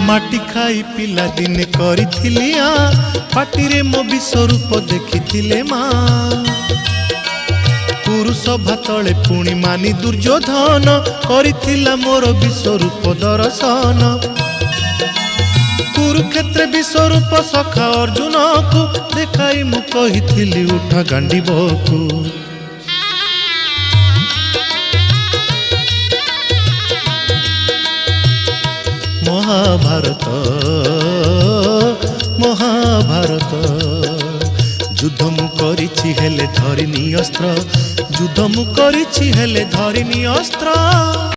माटी खाई पिला दिने करिथिली पाटी रे मो विश्वरूप देखिथिले माँ पुरुष भातले पुणी मानी दुर्योधन करिथिला मोर विश्वरूप दर्शन कुरुक्षेत्र विश्वरूप सखा अर्जुन को देखाई मु कहिथिली उठा गांडीबकु महाभारत महाभारत युद्ध मु करिछि हेले धरिनी अस्त्र युद्ध मु करिछि हेले धरिनी अस्त्र।